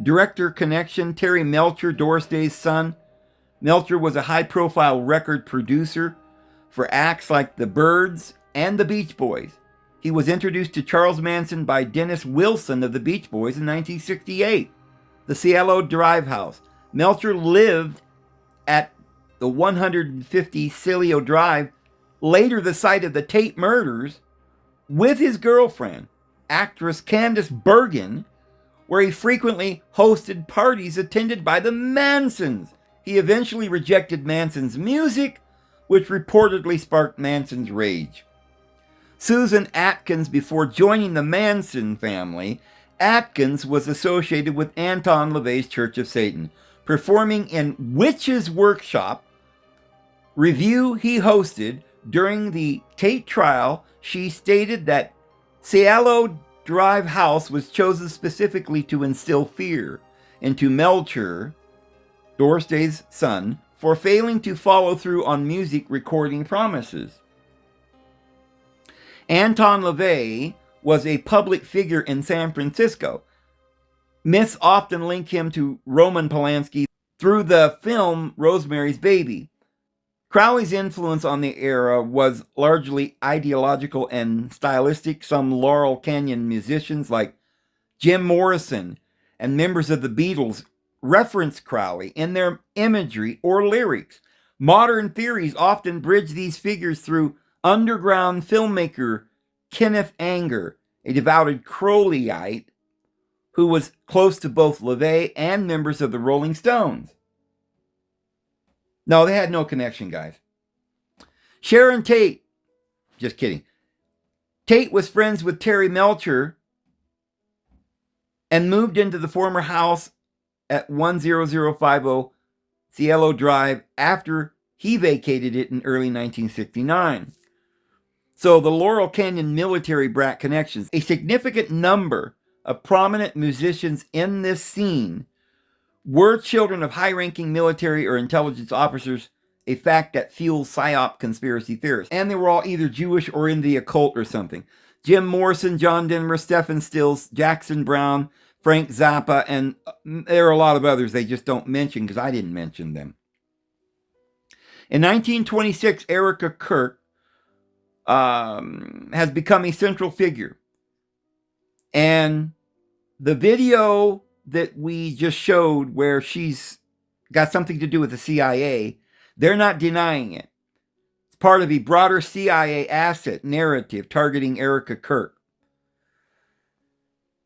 director connection, Terry Melcher, Doris Day's son. Melcher was a high-profile record producer for acts like the Byrds and the Beach Boys. He was introduced to Charles Manson by Dennis Wilson of the Beach Boys in 1968. The Cielo Drive House. Melcher lived at the 150 Cielo Drive, later the site of the Tate murders, with his girlfriend, actress Candice Bergen, where he frequently hosted parties attended by the Mansons. He eventually rejected Manson's music, which reportedly sparked Manson's rage. Susan Atkins. Before joining the Manson family, Atkins was associated with Anton LaVey's Church of Satan, performing in Witch's Workshop review he hosted during the Tate trial. She stated that Cielo Drive House was chosen specifically to instill fear into Melcher, Doris Day's son, for failing to follow through on music recording promises. Anton LaVey was a public figure in San Francisco. Myths often link him to Roman Polanski through the film Rosemary's Baby. Crowley's influence on the era was largely ideological and stylistic. Some Laurel Canyon musicians like Jim Morrison and members of the Beatles reference Crowley in their imagery or lyrics. Modern theories often bridge these figures through underground filmmaker Kenneth Anger, a devoted Crowleyite who was close to both LaVey and members of the Rolling Stones. No, they had no connection, guys. Sharon Tate, just kidding. Tate was friends with Terry Melcher and moved into the former house at 10050 Cielo Drive after he vacated it in early 1969. So the Laurel Canyon military brat connections. A significant number of prominent musicians in this scene were children of high-ranking military or intelligence officers, a fact that fuels PSYOP conspiracy theorists. And they were all either Jewish or in the occult or something. Jim Morrison, John Denver, Stephen Stills, Jackson Brown, Frank Zappa, and there are a lot of others they just don't mention because I didn't mention them. In 1926, Erica Kirk has become a central figure. And the video that we just showed where she's got something to do with the CIA, they're not denying it. It's part of a broader CIA asset narrative targeting Erica Kirk.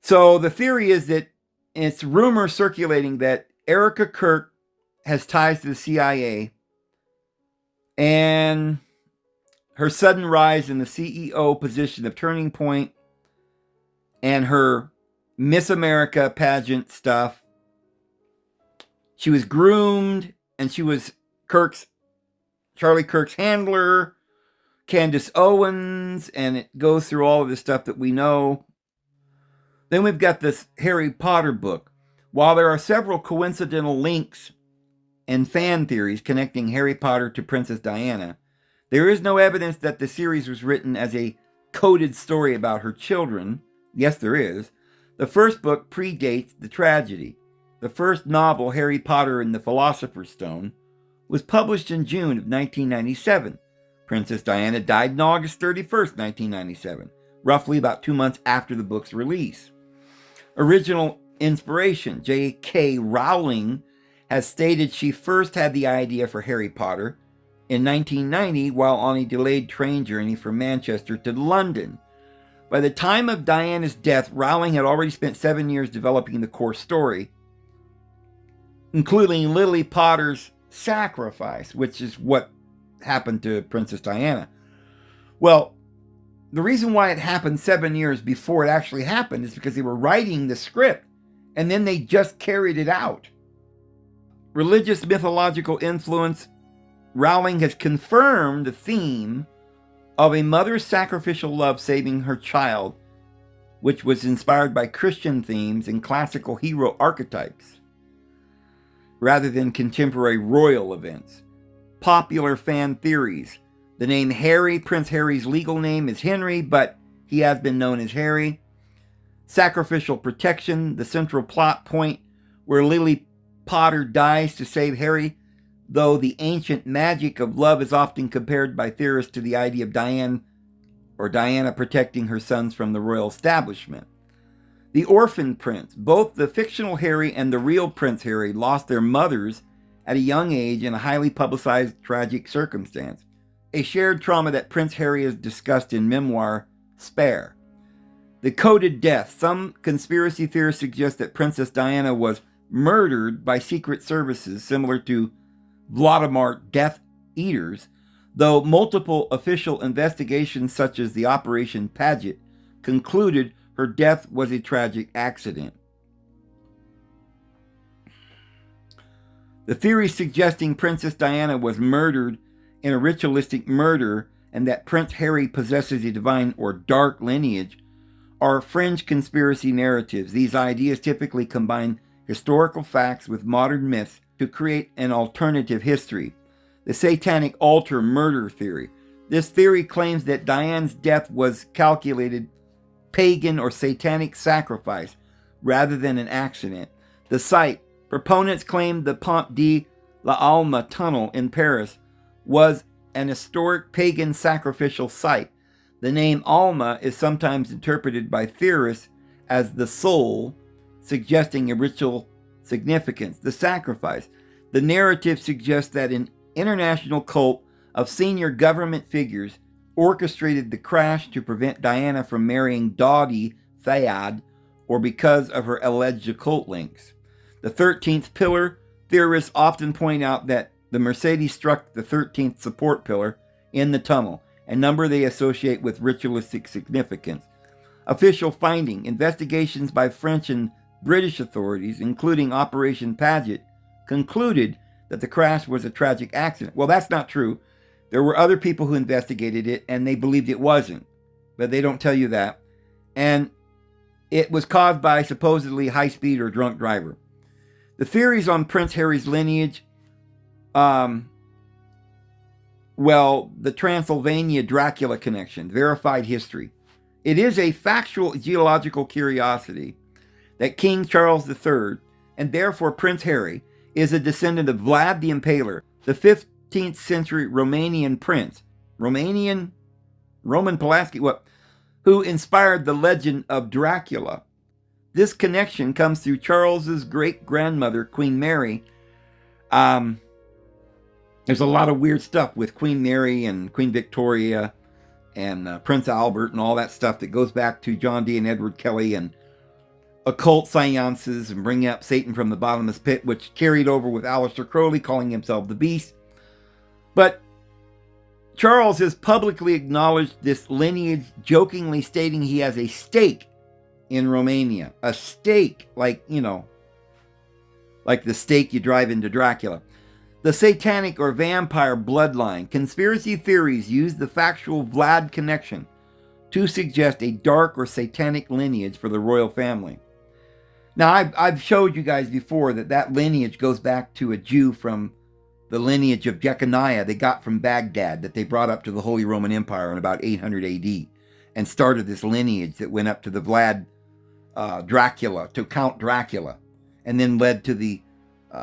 So the theory is that it's rumor circulating that Erica Kirk has ties to the CIA, and her sudden rise in the CEO position of Turning Point and her Miss America pageant stuff. She was groomed, and she was Charlie Kirk's handler, Candace Owens, and it goes through all of the stuff that we know. Then we've got this Harry Potter book. While there are several coincidental links and fan theories connecting Harry Potter to Princess Diana, there is no evidence that the series was written as a coded story about her children. Yes, there is. The first book predates the tragedy. The first novel, Harry Potter and the Philosopher's Stone, was published in June of 1997. Princess Diana died on August 31st, 1997, roughly about 2 months after the book's release. Original inspiration, J.K. Rowling has stated she first had the idea for Harry Potter in 1990 while on a delayed train journey from Manchester to London. By the time of Diana's death, Rowling had already spent 7 years developing the core story, including Lily Potter's sacrifice, which is what happened to Princess Diana. Well, the reason why it happened 7 years before it actually happened is because they were writing the script, and then they just carried it out. Religious mythological influence. Rowling has confirmed the theme of a mother's sacrificial love saving her child, which was inspired by Christian themes and classical hero archetypes, rather than contemporary royal events. Popular fan theories. The name Harry, Prince Harry's legal name is Henry, but he has been known as Harry. Sacrificial protection, the central plot point where Lily Potter dies to save Harry, though the ancient magic of love is often compared by theorists to the idea of Diana protecting her sons from the royal establishment. The orphan prince. Both the fictional Harry and the real Prince Harry lost their mothers at a young age in a highly publicized tragic circumstance. A shared trauma that Prince Harry has discussed in memoir Spare. The coded death. Some conspiracy theorists suggest that Princess Diana was murdered by secret services similar to Vladimir Death Eaters, though multiple official investigations such as the Operation Paget concluded her death was a tragic accident. The theory suggesting Princess Diana was murdered in a ritualistic murder and that Prince Harry possesses a divine or dark lineage are fringe conspiracy narratives. These ideas typically combine historical facts with modern myths to create an alternative history. The satanic altar murder theory. This theory claims that Diane's death was calculated pagan or satanic sacrifice rather than an accident. The site. Proponents claim the Pont de l'Alma tunnel in Paris was an historic pagan sacrificial site. The name Alma is sometimes interpreted by theorists as the soul, suggesting a ritual significance. The sacrifice. The narrative suggests that an international cult of senior government figures orchestrated the crash to prevent Diana from marrying Dodi Fayad or because of her alleged occult links. The 13th pillar, theorists often point out that the Mercedes struck the 13th support pillar in the tunnel, a number they associate with ritualistic significance. Official finding: investigations by French and British authorities, including Operation Paget, concluded that the crash was a tragic accident. Well, that's not true. There were other people who investigated it, and they believed it wasn't, but they don't tell you that. And it was caused by supposedly high-speed or drunk driver. The theories on Prince Harry's lineage, the Transylvania Dracula connection, verified history. It is a factual geological curiosity that King Charles III, and therefore Prince Harry, is a descendant of Vlad the Impaler, the 15th century Romanian prince, Roman Pulaski, who inspired the legend of Dracula. This connection comes through Charles's great-grandmother, Queen Mary. There's a lot of weird stuff with Queen Mary and Queen Victoria and Prince Albert and all that stuff that goes back to John Dee and Edward Kelly and occult seances and bringing up Satan from the bottomless pit, which carried over with Aleister Crowley calling himself the Beast. But Charles has publicly acknowledged this lineage, jokingly stating he has a stake in Romania. A stake, like the stake you drive into Dracula. The satanic or vampire bloodline. Conspiracy theories use the factual Vlad connection to suggest a dark or satanic lineage for the royal family. Now, I've showed you guys before that lineage goes back to a Jew from the lineage of Jeconiah they got from Baghdad that they brought up to the Holy Roman Empire in about 800 AD and started this lineage that went up to the Vlad Dracula, to Count Dracula, and then led to the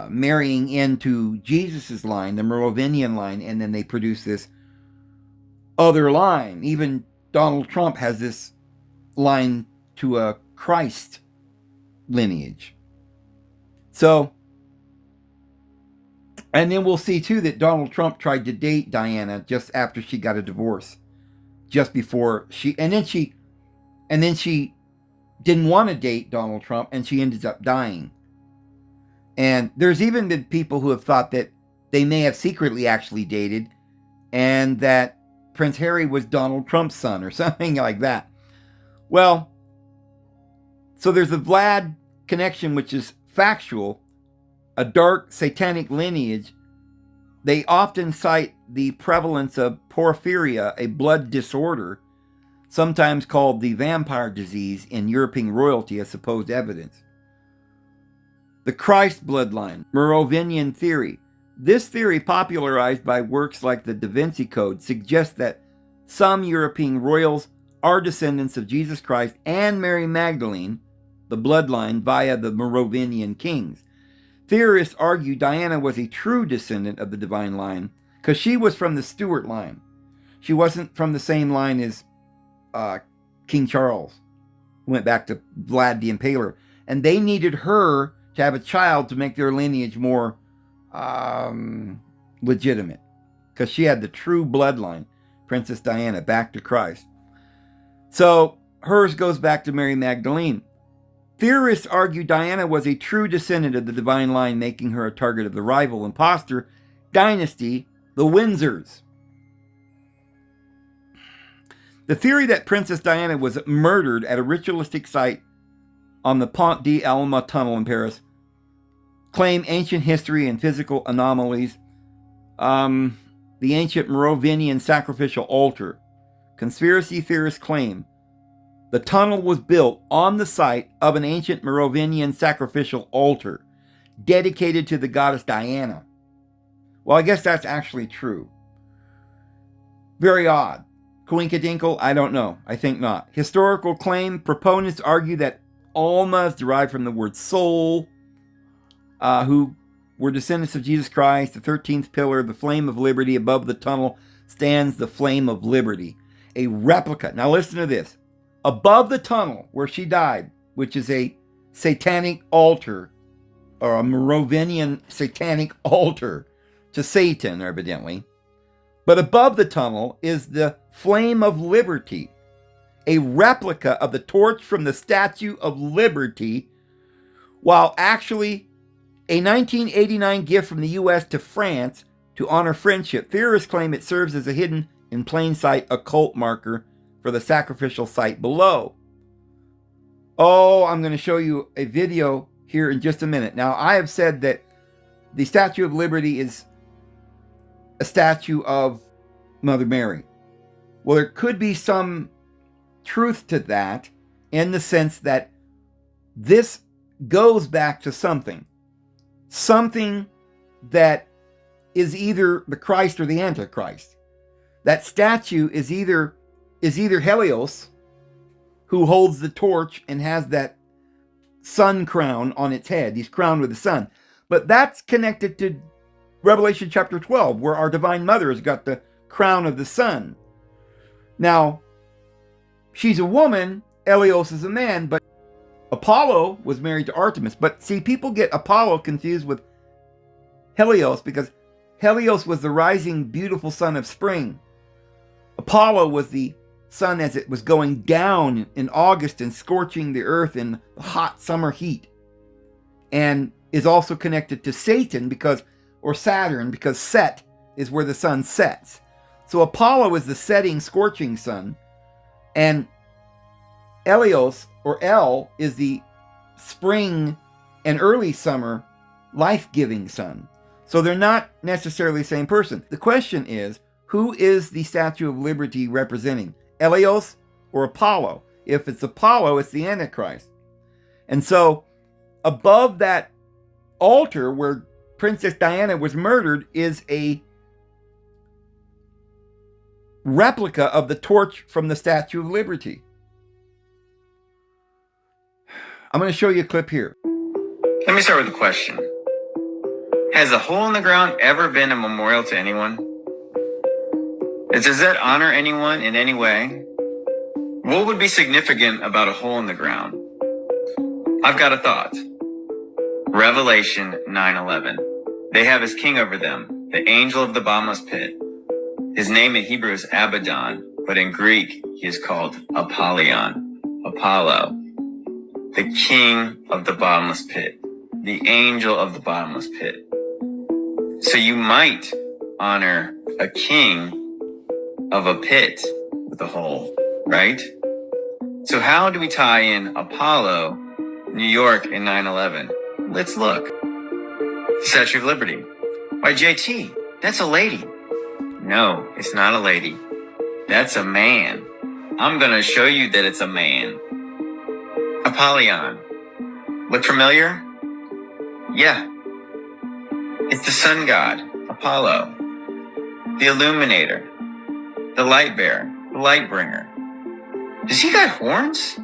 marrying into Jesus's line, the Merovingian line, and then they produced this other line. Even Donald Trump has this line to a Christ lineage. So, and then we'll see too that Donald Trump tried to date Diana just after she got a divorce, just before she didn't want to date Donald Trump, and she ended up dying. And there's even been people who have thought that they may have secretly actually dated, and that Prince Harry was Donald Trump's son or something like that. Well, so there's the Vlad connection, which is factual, a dark satanic lineage. They often cite the prevalence of porphyria, a blood disorder, sometimes called the vampire disease, in European royalty as supposed evidence. The Christ bloodline, Merovingian theory. This theory, popularized by works like the Da Vinci Code, suggests that some European royals are descendants of Jesus Christ and Mary Magdalene, the bloodline, via the Merovingian kings. Theorists argue Diana was a true descendant of the divine line because she was from the Stuart line. She wasn't from the same line as King Charles, who went back to Vlad the Impaler. And they needed her to have a child to make their lineage more legitimate, because she had the true bloodline, Princess Diana, back to Christ. So hers goes back to Mary Magdalene. Theorists argue Diana was a true descendant of the divine line, making her a target of the rival imposter dynasty, the Windsors. The theory that Princess Diana was murdered at a ritualistic site on the Pont d'Alma tunnel in Paris claim ancient history and physical anomalies. The ancient Merovingian sacrificial altar. Conspiracy theorists claim the tunnel was built on the site of an ancient Merovingian sacrificial altar dedicated to the goddess Diana. Well, I guess that's actually true. Very odd. Coinkadinkle? I don't know. I think not. Historical claim. Proponents argue that Alma is derived from the word soul, who were descendants of Jesus Christ, the 13th pillar, the flame of liberty. Above the tunnel stands the flame of liberty, a replica. Now listen to this. Above the tunnel where she died, which is a satanic altar, or a Merovingian satanic altar to Satan, evidently. But above the tunnel is the flame of liberty, a replica of the torch from the Statue of Liberty, while actually a 1989 gift from the U.S. to France to honor friendship. Theorists claim it serves as a hidden in plain sight occult marker for the sacrificial site below. Oh, I'm going to show you a video here in just a minute. Now, I have said that the Statue of Liberty is a statue of Mother Mary. Well, there could be some truth to that in the sense that this goes back to something that is either the Christ or the Antichrist. That statue is either Helios, who holds the torch and has that sun crown on its head. He's crowned with the sun. But that's connected to Revelation chapter 12, where our Divine Mother has got the crown of the sun. Now, she's a woman, Helios is a man, but Apollo was married to Artemis. But see, people get Apollo confused with Helios because Helios was the rising, beautiful sun of spring. Apollo was the sun as it was going down in August and scorching the earth in the hot summer heat. And is also connected to Satan or Saturn, because Set is where the sun sets. So Apollo is the setting, scorching sun. And Helios, or El, is the spring and early summer life-giving sun. So they're not necessarily the same person. The question is, who is the Statue of Liberty representing? Helios or Apollo? If it's Apollo, it's the Antichrist. And so above that altar where Princess Diana was murdered is a replica of the torch from the Statue of Liberty. I'm going to show you a clip here.
Let me start with a question. Has a hole in the ground ever been a memorial to anyone? Does that honor anyone in any way? What would be significant about a hole in the ground? I've got a thought. Revelation 9:11. They have his king over them, the angel of the bottomless pit. His name in Hebrew is Abaddon, but in Greek he is called Apollyon, Apollo, the king of the bottomless pit, the angel of the bottomless pit. So you might honor a king of a pit with a hole, right? So how do we tie in Apollo, New York, and 9/11? Let's look. Statue of Liberty. Why, JT, that's a lady. No, it's not a lady. That's a man. I'm gonna show you that it's a man. Apollyon. Look familiar? Yeah. It's the sun god, Apollo. The illuminator. The light bearer. The light bringer. Does he got horns?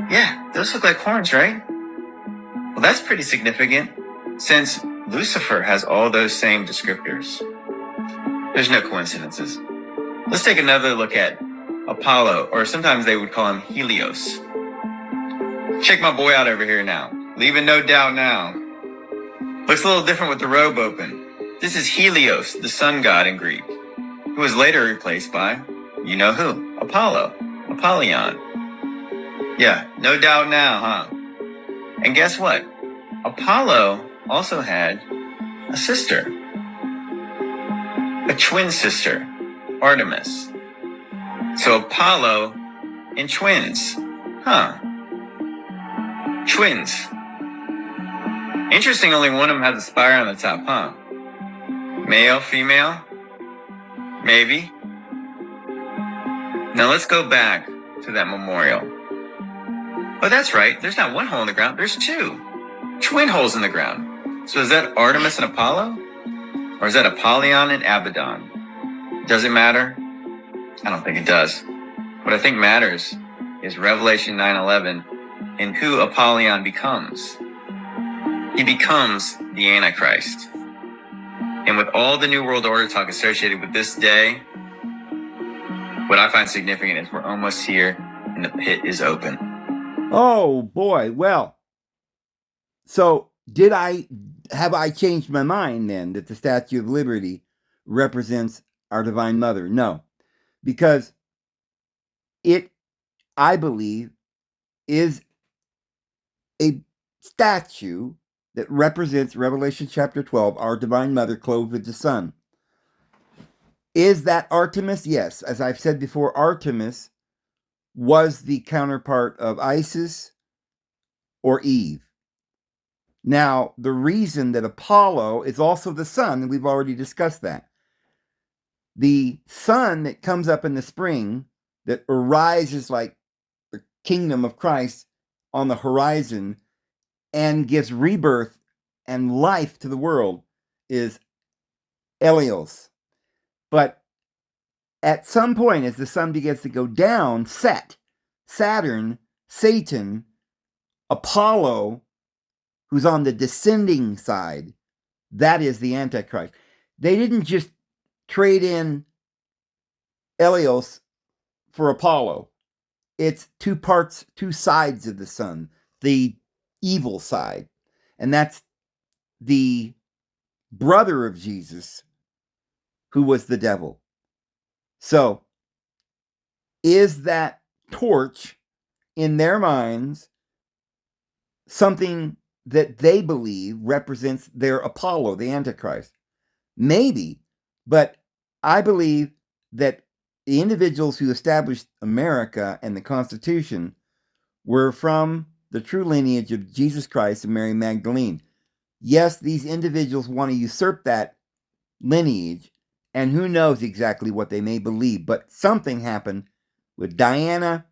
Yeah, those look like horns, right? Well, that's pretty significant, since Lucifer has all those same descriptors. There's no coincidences. Let's take another look at Apollo, or sometimes they would call him Helios. Check my boy out over here now. Leaving no doubt now. Looks a little different with the robe open. This is Helios, the sun god in Greek, who was later replaced by, you know who, Apollo, Apollyon. Yeah, no doubt now, huh? And guess what? Apollo also had a sister. A twin sister, Artemis. So Apollo and twins. Huh. Twins. Interesting, only one of them has a spire on the top, huh? Male, female? Maybe. Now let's go back to that memorial. Oh, that's right. There's not one hole in the ground. There's two. Twin holes in the ground. So is that Artemis and Apollo? Or is that Apollyon and Abaddon? Does it matter? I don't think it does. What I think matters is Revelation 9:11 and who Apollyon becomes. He becomes the Antichrist. And with all the New World Order talk associated with this day, what I find significant is we're almost here and the pit is open.
Oh boy, well, so have I changed my mind then that the Statue of Liberty represents our Divine Mother? No, because it I believe, is a statue that represents Revelation chapter 12, our Divine Mother clothed with the sun. Is that Artemis? Yes. As I've said before, Artemis was the counterpart of Isis or Eve. Now, the reason that Apollo is also the sun, and we've already discussed that. The sun that comes up in the spring, that arises like the kingdom of Christ on the horizon and gives rebirth and life to the world, is Helios. But at some point, as the sun begins to go down, Saturn, Satan, Apollo, who's on the descending side, that is the Antichrist. They didn't just trade in Helios for Apollo. It's two parts, two sides of the sun, the evil side. And that's the brother of Jesus, who was the devil. So, is that torch in their minds something that they believe represents their Apollo, the Antichrist? Maybe, but I believe that the individuals who established America and the Constitution were from the true lineage of Jesus Christ and Mary Magdalene. Yes, these individuals want to usurp that lineage, and who knows exactly what they may believe, but something happened with Diana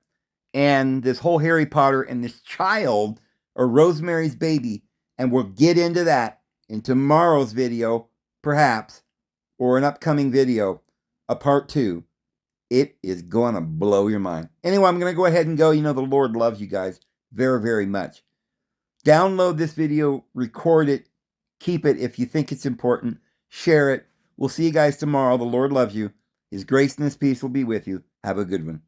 and this whole Harry Potter and this child, or Rosemary's Baby, and we'll get into that in tomorrow's video, perhaps, or an upcoming video, a part 2. It is going to blow your mind. Anyway, I'm going to go ahead and go. You know the Lord loves you guys very, very much. Download this video, record it, keep it if you think it's important, share it. We'll see you guys tomorrow. The Lord loves you. His grace and His peace will be with you. Have a good one.